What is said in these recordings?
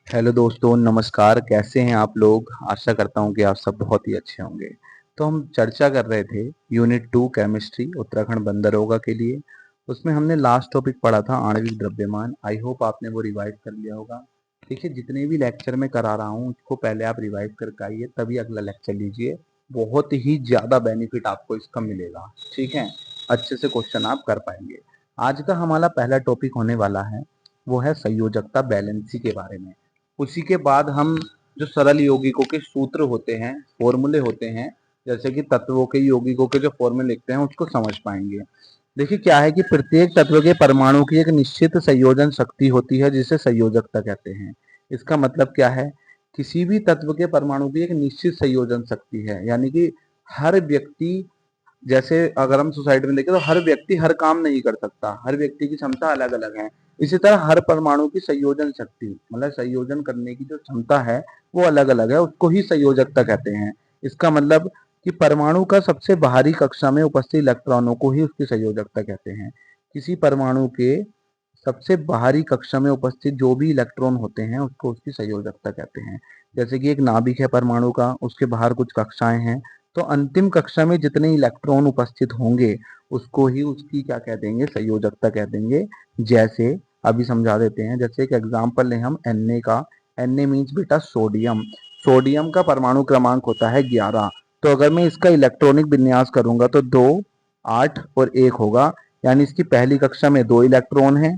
Hello दोस्तों, नमस्कार। कैसे हैं आप लोग? आशा करता हूं कि आप सब बहुत ही अच्छे होंगे। तो हम चर्चा कर रहे थे यूनिट 2 केमिस्ट्री उत्तराखंड बंदरगाह के लिए। उसमें हमने लास्ट टॉपिक पढ़ा था आणविक द्रव्यमान। आई होप आपने वो रिवाइज कर लिया होगा। देखिए, जितने भी लेक्चर मैं करा रहा हूँ उसको पहले आप रिवाइज करके आइए, तभी अगला लेक्चर लीजिए। बहुत ही ज्यादा बेनिफिट आपको इसका मिलेगा। ठीक है, अच्छे से क्वेश्चन आप कर पाएंगे। आज का हमारा पहला टॉपिक होने वाला है, वो है संयोजकता बैलेंसी के बारे में। उसी के बाद हम जो सरल यौगिकों के सूत्र होते हैं, फॉर्मूले होते हैं, जैसे कि तत्वों के यौगिकों के जो फॉर्मूले लिखते हैं उसको समझ पाएंगे। देखिए, क्या है कि प्रत्येक तत्व के परमाणु की एक निश्चित संयोजन शक्ति होती है जिसे संयोजकता कहते हैं। इसका मतलब क्या है? किसी भी तत्व के परमाणु की एक निश्चित संयोजन शक्ति है, यानी कि हर व्यक्ति, जैसे अगर हम सोसाइटी में देखें तो हर व्यक्ति हर काम नहीं कर सकता, हर व्यक्ति की क्षमता अलग अलग है। इसी तरह हर परमाणु की संयोजन शक्ति, मतलब संयोजन करने की जो क्षमता है वो अलग अलग है, उसको ही संयोजकता कहते हैं। इसका मतलब कि परमाणु का सबसे बाहरी कक्षा में उपस्थित इलेक्ट्रॉनों को ही उसकी संयोजकता कहते हैं। किसी परमाणु के सबसे बाहरी कक्षा में उपस्थित जो भी इलेक्ट्रॉन होते हैं उसको उसकी संयोजकता कहते हैं। जैसे कि एक नाभिक है परमाणु का, उसके बाहर कुछ कक्षाएं हैं, तो अंतिम कक्षा में जितने इलेक्ट्रॉन उपस्थित होंगे उसको ही उसकी क्या कह देंगे? संयोजकता कह देंगे। जैसे अभी समझा देते हैं, जैसे एक एग्जांपल लें हम Na का। Na मीन्स बेटा सोडियम। सोडियम का परमाणु क्रमांक होता है 11। तो अगर मैं इसका इलेक्ट्रॉनिक विन्यास करूंगा तो 2, 8 और 1 होगा। यानी इसकी पहली कक्षा में 2 इलेक्ट्रॉन है,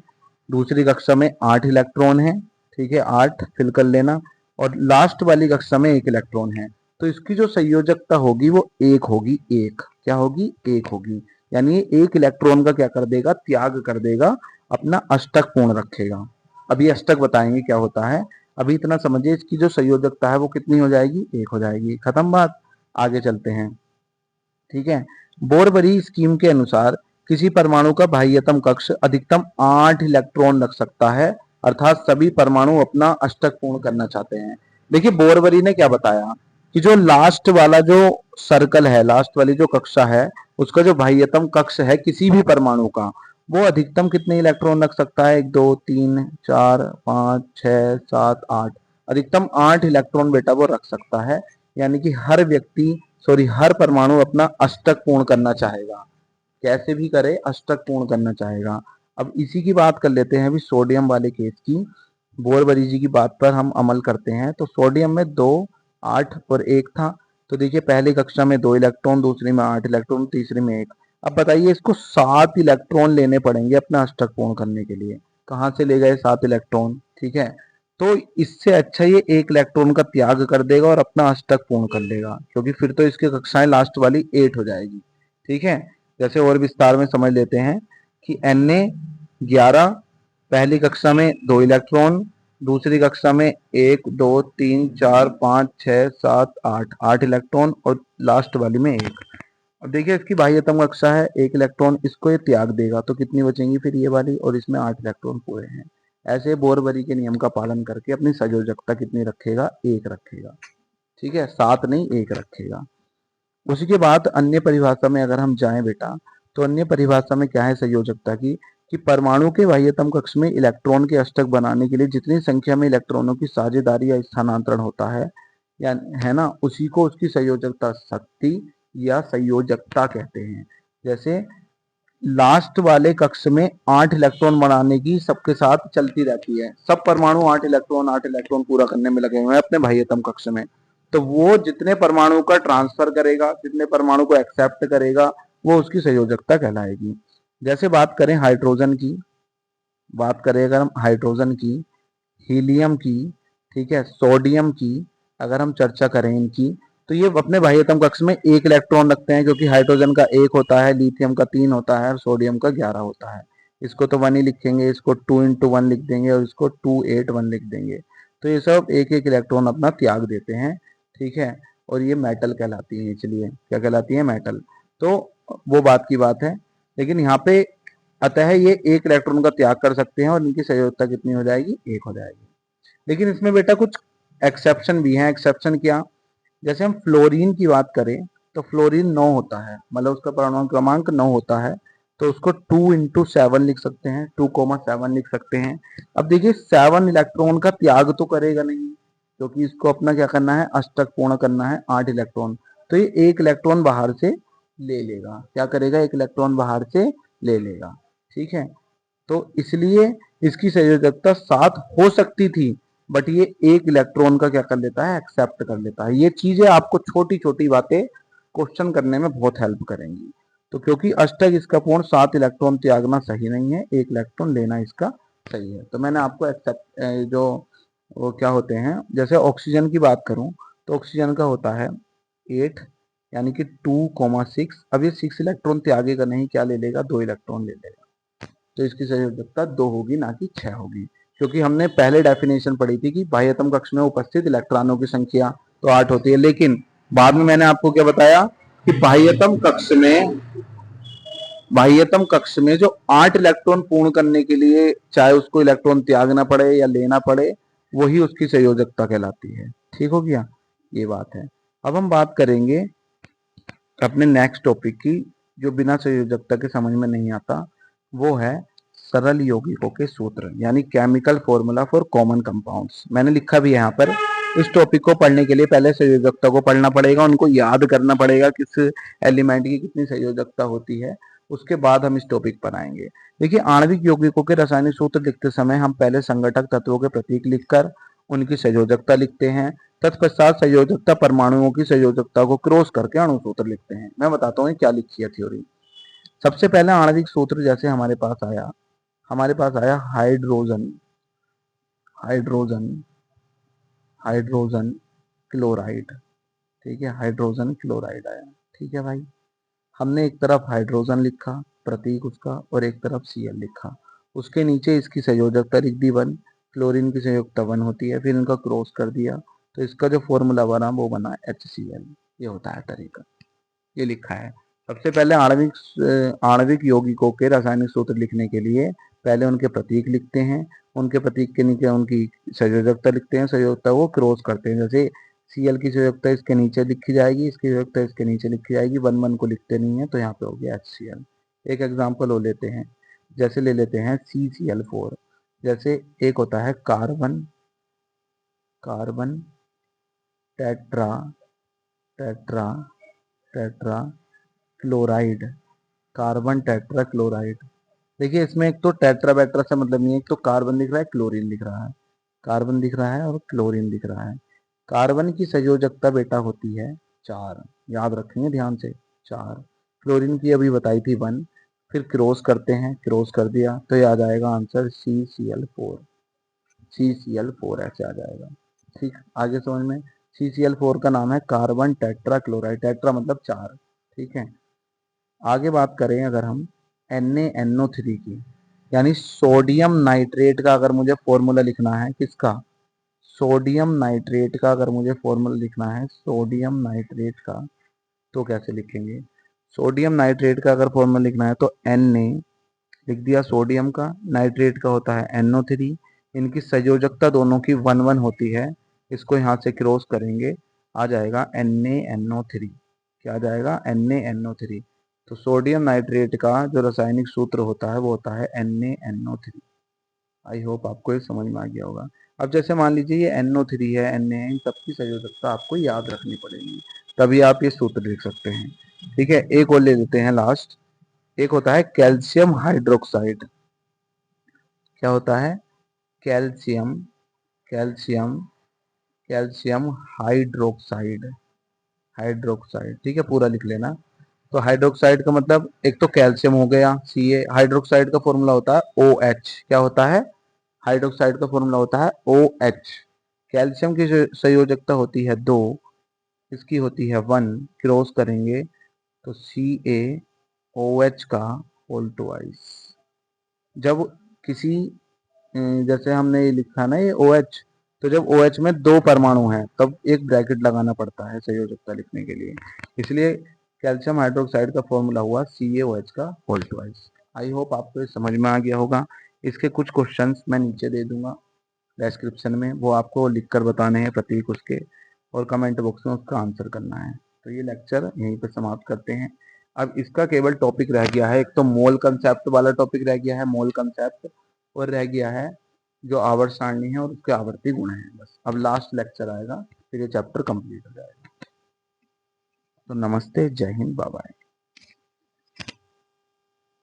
दूसरी कक्षा में 8 इलेक्ट्रॉन है। ठीक है, 8 फिल कर लेना। और लास्ट वाली कक्षा में 1 इलेक्ट्रॉन है। तो इसकी जो संयोजकता होगी वो 1 होगी। 1 क्या होगी? 1 होगी। यानी ये 1 इलेक्ट्रॉन का क्या कर देगा? त्याग कर देगा, अपना अष्टक पूर्ण रखेगा। अभी अष्टक बताएंगे क्या होता है। अभी इतना समझिए, इसकी जो संयोजकता है वो कितनी हो जाएगी? 1 हो जाएगी। खत्म बात। आगे चलते हैं। ठीक है, बोरबरी स्कीम के अनुसार किसी परमाणु का बाह्यतम कक्ष अधिकतम 8 इलेक्ट्रॉन रख सकता है, अर्थात सभी परमाणु अपना अष्टक पूर्ण करना चाहते हैं। देखिए, बोरबरी ने क्या बताया कि जो लास्ट वाला जो सर्कल है, लास्ट वाली जो कक्षा है, उसका जो बाह्यतम कक्ष है किसी भी परमाणु का, वो अधिकतम कितने इलेक्ट्रॉन रख सकता है? 1 2 3 4 5 6 7 8। अधिकतम 8 इलेक्ट्रॉन बेटा वो रख सकता है। यानी कि हर व्यक्ति, सॉरी, हर परमाणु अपना अष्टक पूर्ण करना चाहेगा। कैसे भी करे, अष्टक पूर्ण करना चाहेगा। अब इसी की बात कर लेते हैं अभी सोडियम वाले केस की। बोरबरी जी की बात पर हम अमल करते हैं। तो सोडियम में 2, 8 और 1 था। तो देखिए, पहली कक्षा में 2 इलेक्ट्रॉन, दूसरी में 8 इलेक्ट्रॉन, तीसरी में 1। अब बताइए, इसको 7 इलेक्ट्रॉन लेने पड़ेंगे अपना अष्टक पूर्ण करने के लिए। कहाँ से ले गए 7 इलेक्ट्रॉन? ठीक है, तो इससे अच्छा ये 1 इलेक्ट्रॉन का त्याग कर देगा और अपना अष्टक पूर्ण कर लेगा, क्योंकि फिर तो इसकी कक्षाएं लास्ट वाली 8 हो जाएगी। ठीक है, जैसे और विस्तार में समझ लेते हैं कि Na 11, पहली कक्षा में 2 इलेक्ट्रॉन, दूसरी कक्षा में 1 2 3 4 5 6 7 8, 8 इलेक्ट्रॉन और लास्ट वाली में 1। अब देखिए, इसकी बाह्यतम कक्षा है 1 इलेक्ट्रॉन, इसको ये त्याग देगा तो कितनी बचेंगी फिर? ये वाली, और इसमें 8 इलेक्ट्रॉन पूरे हैं। ऐसे बोरबरी के नियम का पालन करके अपनी संयोजकता कितनी रखेगा? 1 रखेगा। ठीक है, 7 नहीं, 1 रखेगा। उसी के बाद अन्य परिभाषा में अगर हम जाएं बेटा, तो अन्य परिभाषा में क्या है संयोजकता की? कि परमाणु के बाह्यतम कक्ष में इलेक्ट्रॉन के अष्टक बनाने के लिए जितनी संख्या में इलेक्ट्रॉनों की साझेदारी या स्थानांतरण होता है, या है ना, उसी को उसकी संयोजकता शक्ति या संयोजकता कहते हैं। जैसे लास्ट वाले कक्ष में 8 इलेक्ट्रॉन बनाने की सबके साथ चलती रहती है, सब परमाणु 8 इलेक्ट्रॉन पूरा करने में लगे हुए हैं अपने बाह्यतम कक्ष में। तो वो जितने परमाणु का ट्रांसफर करेगा, जितने परमाणु को एक्सेप्ट करेगा, वो उसकी संयोजकता कहलाएगी। जैसे बात करें हाइड्रोजन की, बात करें अगर हम हाइड्रोजन की, हीलियम की, ठीक है, सोडियम की, अगर हम चर्चा करें इनकी, तो ये अपने बाह्यतम कक्ष में 1 इलेक्ट्रॉन रखते हैं, क्योंकि हाइड्रोजन का 1 होता है, लिथियम का 3 होता है और सोडियम का 11 होता है। इसको तो 1 ही लिखेंगे, इसको 2 × 1 लिख देंगे और इसको 2 8 1 लिख देंगे। तो ये सब 1 1 इलेक्ट्रॉन अपना त्याग देते हैं। ठीक है, और ये मेटल कहलाती है, इसलिए क्या कहलाती है? मेटल। तो वो बात की बात है, लेकिन यहाँ पे अतः ये 1 इलेक्ट्रॉन का त्याग कर सकते हैं और इनकी संयोजकता कितनी हो जाएगी? 1 हो जाएगी। लेकिन इसमें बेटा कुछ एक्सेप्शन भी हैं। एक्सेप्शन क्या? जैसे हम फ्लोरीन की बात करें तो फ्लोरीन 9 होता है, मतलब उसका परमाणु क्रमांक 9 होता है। तो उसको 2 into 7 लिख सकते हैं, 2,7 लिख सकते हैं। अब देखिए 7 इलेक्ट्रॉन का त्याग तो करेगा नहीं, क्योंकि इसको अपना क्या करना है, अष्टक पूर्ण करना है 8 इलेक्ट्रॉन। तो ये 1 इलेक्ट्रॉन बाहर से ले लेगा। क्या करेगा, 1 इलेक्ट्रॉन बाहर से ले लेगा। ठीक है, तो इसलिए इसकी संयोजकता 7 हो सकती थी, बट ये 1 इलेक्ट्रॉन का क्या कर लेता है, एक्सेप्ट कर लेता है। ये चीजें आपको छोटी छोटी बातें क्वेश्चन करने में बहुत हेल्प करेंगी। तो क्योंकि अष्टक इसका पूर्ण 7 इलेक्ट्रॉन त्यागना सही नहीं है, 1 इलेक्ट्रॉन लेना इसका सही है। तो मैंने आपको एक्सेप्ट जो वो क्या होते हैं, जैसे ऑक्सीजन की बात करूं तो ऑक्सीजन का होता है 8, यानी कि 2,6। अब ये 6 इलेक्ट्रॉन त्यागेगा नहीं, क्या ले लेगा, 2 इलेक्ट्रॉन ले लेगा। तो इसकी संयोजकता 2 होगी, ना कि 6 होगी। क्योंकि हमने पहले डेफिनेशन पढ़ी थी कि बाह्यतम कक्ष में उपस्थित इलेक्ट्रॉनों की संख्या तो 8 होती है, लेकिन बाद में मैंने आपको क्या बताया कि बाह्यतम कक्ष में जो 8 इलेक्ट्रॉन पूर्ण करने के लिए चाहे उसको इलेक्ट्रॉन त्यागना पड़े या लेना पड़े, वही उसकी संयोजकता कहलाती है। ठीक हो गया, ये बात है। अब हम बात करेंगे अपने नेक्स्ट टॉपिक की, जो बिना संयोजकता के समझ में नहीं आता, वो है सरल यौगिकों के सूत्र, यानी chemical formula for common compounds. मैंने लिखा भी है यहाँ पर। इस टॉपिक को पढ़ने के लिए पहले संयोजकता को पढ़ना पड़ेगा, उनको याद करना पड़ेगा किस एलिमेंट की कितनी संयोजकता होती है, उसके बाद हम इस टॉपिक पर आएंगे। देखिए, आणविक यौगिकों के रासायनिक सूत्र लिखते समय हम पहले संगठक तत्वों के प्रतीक लिखकर उनकी संयोजकता लिखते हैं। तत्पश्चात संयोजकता परमाणुओं की संयोजकता को क्रॉस करके अणु सूत्र लिखते हैं। मैं बताता हूँ क्या लिखी है थ्योरी। सबसे पहले आणविक सूत्र जैसे हमारे पास आया हाइड्रोजन हाइड्रोजन हाइड्रोजन क्लोराइड। ठीक है, हाइड्रोजन क्लोराइड आया। ठीक है भाई, हमने एक तरफ हाइड्रोजन लिखा प्रतीक उसका, और एक तरफ Cl लिखा। उसके नीचे इसकी संयोजकता लिख दी 1, क्लोरीन की संयोजकता 1 होती है, फिर इनका क्रॉस कर दिया, तो इसका जो फॉर्मूला बना वो बना HCl। ये होता है तरीका, ये लिखा है। सबसे पहले आणविक यौगिकों के रासायनिक सूत्र लिखने के लिए पहले उनके प्रतीक लिखते हैं, उनके प्रतीक के नीचे उनकी संयोजकता लिखते हैं, संयोजकता को क्रॉस करते हैं। जैसे Cl की संयोजकता इसके नीचे लिखी जाएगी, इसकी संयोजकता इसके नीचे लिखी जाएगी, 1 1 को लिखते नहीं है, तो यहाँ पे हो गया HCl। एक एग्जाम्पल हो लेते हैं, जैसे ले लेते हैं CCl4। जैसे एक होता है carbon carbon tetra tetra tetra chloride, carbon tetra chloride. देखिए, इसमें एक तो टेट्रा वेट्रा से मतलब नहीं है, एक तो कार्बन दिख रहा है, क्लोरीन दिख रहा है, कार्बन दिख रहा है और क्लोरीन दिख रहा है। कार्बन की संयोजकता बेटा होती है 4, याद रखेंगे ध्यान से, 4। क्लोरीन की अभी बताई थी 1, फिर क्रॉस करते हैं, क्रॉस कर दिया तो ये आ जाएगा आंसर CCl4। CCl4 ऐसे आ जाएगा। ठीक, आगे समझ में। CCl4 का नाम है कार्बन टेट्रा क्लोराइड, टेट्रा मतलब 4। ठीक है, आगे बात करें अगर हम NaNO3 की, यानी सोडियम नाइट्रेट का अगर मुझे फॉर्मूला लिखना है, किसका, सोडियम नाइट्रेट का अगर मुझे फॉर्मूला लिखना है सोडियम नाइट्रेट का, तो कैसे लिखेंगे। सोडियम नाइट्रेट का अगर फॉर्मूला लिखना है तो Na लिख दिया, सोडियम का, नाइट्रेट का होता है NO3। इनकी संयोजकता दोनों की 1 1 होती है, इसको यहाँ से क्रॉस करेंगे, आ जाएगा NaNO3। क्या आ जाएगा, NaNO3। तो सोडियम नाइट्रेट का जो रासायनिक सूत्र होता है वो होता है NaNO3। आई होप आपको ये समझ में आ गया होगा। अब जैसे मान लीजिए ये NO3 है, Na है, इन सबकी संयोजकता आपको याद रखनी पड़ेगी, तभी आप ये सूत्र लिख सकते हैं। ठीक है, एक और ले लेते हैं लास्ट। एक होता है कैल्शियम हाइड्रोक्साइड। क्या होता है, calcium calcium calcium hydroxide hydroxide. ठीक है, पूरा लिख लेना। तो हाइड्रोक्साइड का मतलब एक तो कैल्शियम हो गया Ca, हाइड्रोक्साइड का फॉर्मूला होता है OH। क्या होता है, हाइड्रोक्साइड का फॉर्मूला होता है OH। कैल्शियम की संयोजकता होती है 2, इसकी होती है 1, क्रॉस करेंगे तो CaOH का होल ट्वाइस। जब किसी जैसे हमने ये लिखा ना ये OH, तो जब OH में 2 परमाणु हैं तब एक ब्रैकेट लगाना पड़ता है संयोजकता लिखने के लिए, इसलिए कैल्शियम हाइड्रोक्साइड का फॉर्मूला हुआ CaOH का होल ट्वाइस। आई होप आपको ये समझ में आ गया होगा। इसके कुछ क्वेश्चंस मैं नीचे दे दूंगा डिस्क्रिप्शन में, वो आपको लिखकर बताने हैं प्रतीक उसके, और कमेंट बॉक्स में उसका आंसर करना है। तो ये लेक्चर यहीं पर समाप्त करते हैं। अब इसका केवल टॉपिक रह गया है, एक तो मोल कंसेप्ट वाला टॉपिक रह गया है, मोल कंसेप्ट, और रह गया है जो आवर्त सारणी है और उसके आवर्ती गुण है। बस अब लास्ट लेक्चर आएगा, फिर ये चैप्टर कंप्लीट हो जाएगा। तो नमस्ते, जय हिंद, बाय बाय।